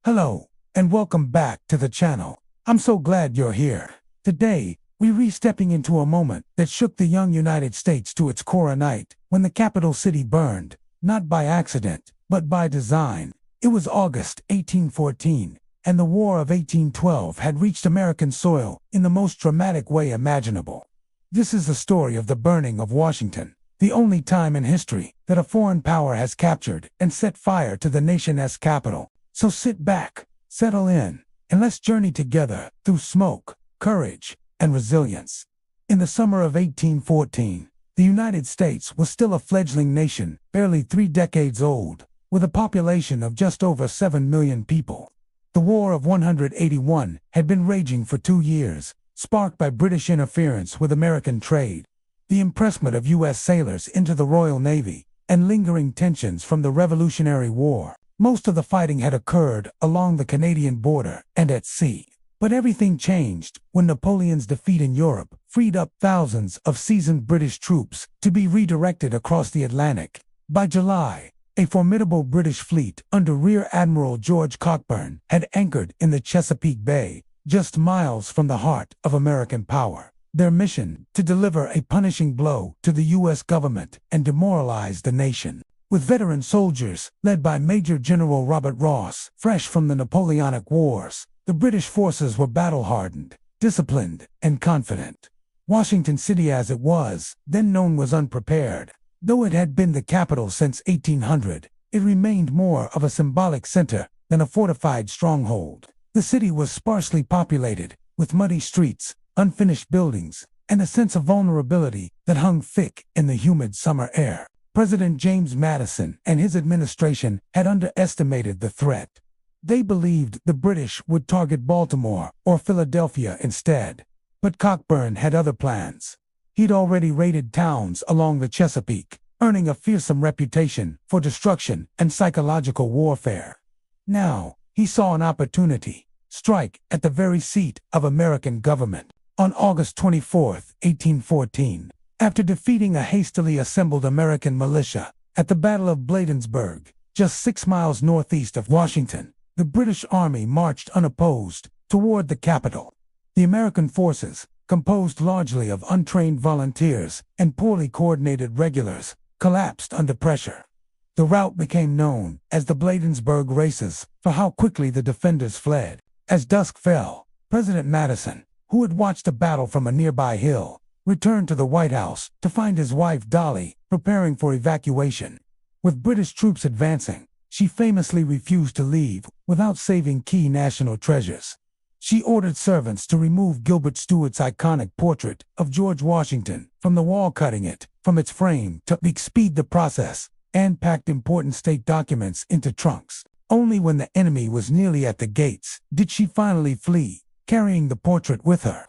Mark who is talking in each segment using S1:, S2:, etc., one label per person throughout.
S1: Hello, and welcome back to the channel. I'm so glad you're here. Today, we're re-stepping into a moment that shook the young United States to its core, a night when the capital city burned, not by accident, but by design. It was August 1814, and the War of 1812 had reached American soil in the most dramatic way imaginable. This is the story of the burning of Washington, the only time in history that a foreign power has captured and set fire to the nation's capital. So sit back, settle in, and let's journey together through smoke, courage, and resilience. In the summer of 1814, the United States was still a fledgling nation, barely 3 decades old, with a population of just over 7 million people. The War of 181 had been raging for 2 years, sparked by British interference with American trade, the impressment of U.S. sailors into the Royal Navy, and lingering tensions from the Revolutionary War. Most of the fighting had occurred along the Canadian border and at sea. But everything changed when Napoleon's defeat in Europe freed up thousands of seasoned British troops to be redirected across the Atlantic. By July, a formidable British fleet under Rear Admiral George Cockburn had anchored in the Chesapeake Bay, just miles from the heart of American power. Their mission: to deliver a punishing blow to the U.S. government and demoralize the nation. With veteran soldiers, led by Major General Robert Ross, fresh from the Napoleonic Wars, the British forces were battle-hardened, disciplined, and confident. Washington City, as it was then known, was unprepared. Though it had been the capital since 1800, it remained more of a symbolic center than a fortified stronghold. The city was sparsely populated, with muddy streets, unfinished buildings, and a sense of vulnerability that hung thick in the humid summer air. President James Madison and his administration had underestimated the threat. They believed the British would target Baltimore or Philadelphia instead. But Cockburn had other plans. He'd already raided towns along the Chesapeake, earning a fearsome reputation for destruction and psychological warfare. Now, he saw an opportunity: strike at the very seat of American government. On August 24, 1814, after defeating a hastily assembled American militia at the Battle of Bladensburg, just 6 miles northeast of Washington, the British Army marched unopposed toward the capital. The American forces, composed largely of untrained volunteers and poorly coordinated regulars, collapsed under pressure. The rout became known as the Bladensburg races for how quickly the defenders fled. As dusk fell, President Madison, who had watched the battle from a nearby hill, returned to the White House to find his wife Dolley preparing for evacuation. With British troops advancing, she famously refused to leave without saving key national treasures. She ordered servants to remove Gilbert Stuart's iconic portrait of George Washington from the wall, cutting it from its frame to speed the process, and packed important state documents into trunks. Only when the enemy was nearly at the gates did she finally flee, carrying the portrait with her.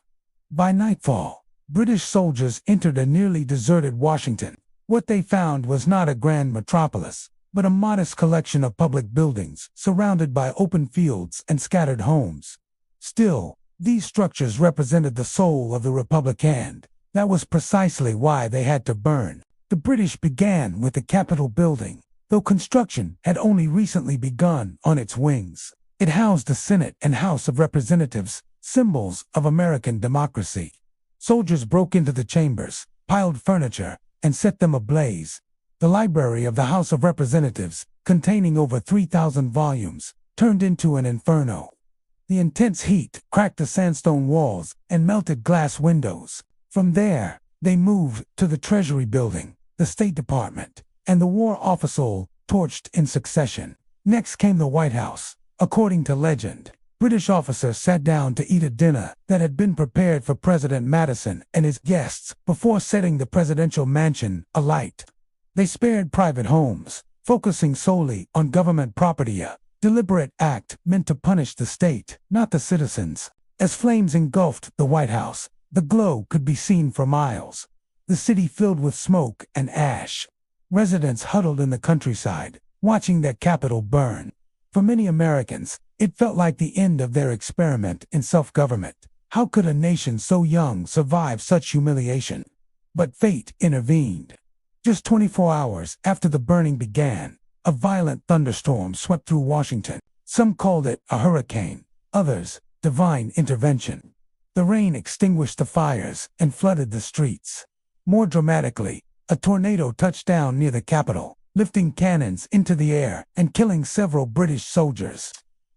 S1: By nightfall, British soldiers entered a nearly deserted Washington. What they found was not a grand metropolis, but a modest collection of public buildings surrounded by open fields and scattered homes. Still, these structures represented the soul of the Republic, and that was precisely why they had to burn. The British began with the Capitol building, though construction had only recently begun on its wings. It housed the Senate and House of Representatives, symbols of American democracy. Soldiers broke into the chambers, piled furniture, and set them ablaze. The library of the House of Representatives, containing over 3,000 volumes, turned into an inferno. The intense heat cracked the sandstone walls and melted glass windows. From there, they moved to the Treasury building, the State Department, and the War Office, all torched in succession. Next came the White House. According to legend, British officers sat down to eat a dinner that had been prepared for President Madison and his guests before setting the presidential mansion alight. They spared private homes, focusing solely on government property, a deliberate act meant to punish the state, not the citizens. As flames engulfed the White House, the glow could be seen for miles. The city filled with smoke and ash. Residents huddled in the countryside, watching their capital burn. For many Americans, it felt like the end of their experiment in self-government. How could a nation so young survive such humiliation? But fate intervened. Just 24 hours after the burning began, a violent thunderstorm swept through Washington, Some called it a hurricane, others, divine intervention. The rain extinguished the fires and flooded the streets. More dramatically, a tornado touched down near the Capitol, lifting cannons into the air and killing several British soldiers.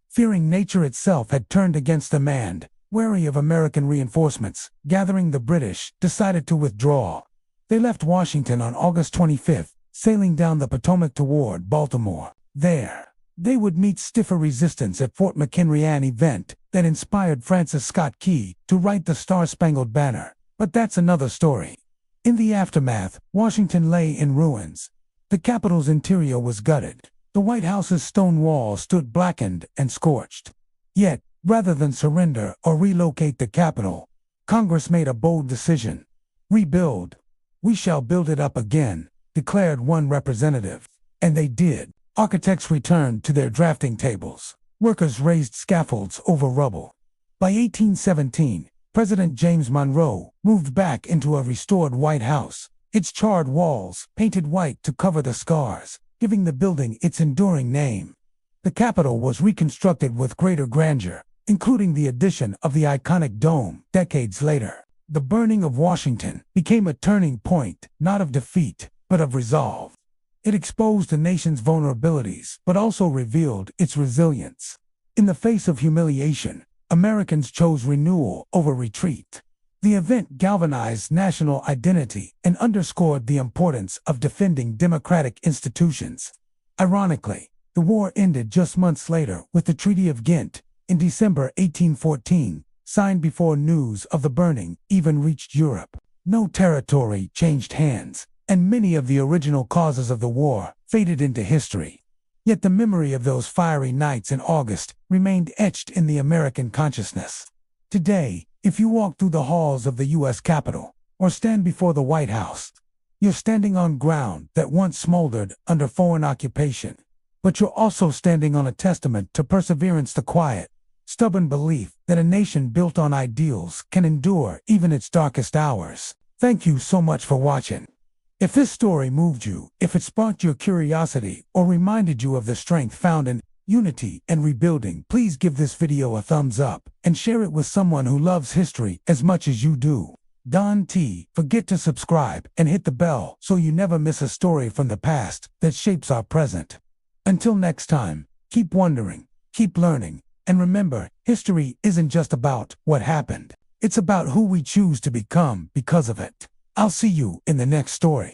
S1: Fearing nature itself had turned against the man, wary of American reinforcements, gathering the British decided to withdraw. They left Washington on August 25th, sailing down the Potomac toward Baltimore. There, they would meet stiffer resistance at Fort McHenry, an event that inspired Francis Scott Key to write the Star-Spangled Banner. But that's another story. In the aftermath, Washington lay in ruins. The Capitol's interior was gutted. The White House's stone walls stood blackened and scorched. Yet, rather than surrender or relocate the Capitol, Congress made a bold decision. Rebuild. We shall build it up again, declared one representative. And they did. Architects returned to their drafting tables. Workers raised scaffolds over rubble. By 1817, President James Monroe moved back into a restored White House, its charred walls painted white to cover the scars, giving the building its enduring name. The Capitol was reconstructed with greater grandeur, including the addition of the iconic dome decades later. The burning of Washington became a turning point, not of defeat, but of resolve. It exposed the nation's vulnerabilities, but also revealed its resilience. In the face of humiliation, Americans chose renewal over retreat. The event galvanized national identity and underscored the importance of defending democratic institutions. Ironically, the war ended just months later with the Treaty of Ghent in December 1814, signed before news of the burning even reached Europe. No territory changed hands, and many of the original causes of the war faded into history. Yet the memory of those fiery nights in August remained etched in the American consciousness. Today, if you walk through the halls of the U.S. Capitol or stand before the White House, you're standing on ground that once smoldered under foreign occupation. But you're also standing on a testament to perseverance, the quiet, stubborn belief that a nation built on ideals can endure even its darkest hours. Thank you so much for watching. If this story moved you, if it sparked your curiosity, or reminded you of the strength found in unity and rebuilding, please give this video a thumbs up and share it with someone who loves history as much as you do. Don T. Forget to subscribe and hit the bell so you never miss a story from the past that shapes our present. Until next time, keep wondering, keep learning, and remember, history isn't just about what happened. It's about who we choose to become because of it. I'll see you in the next story.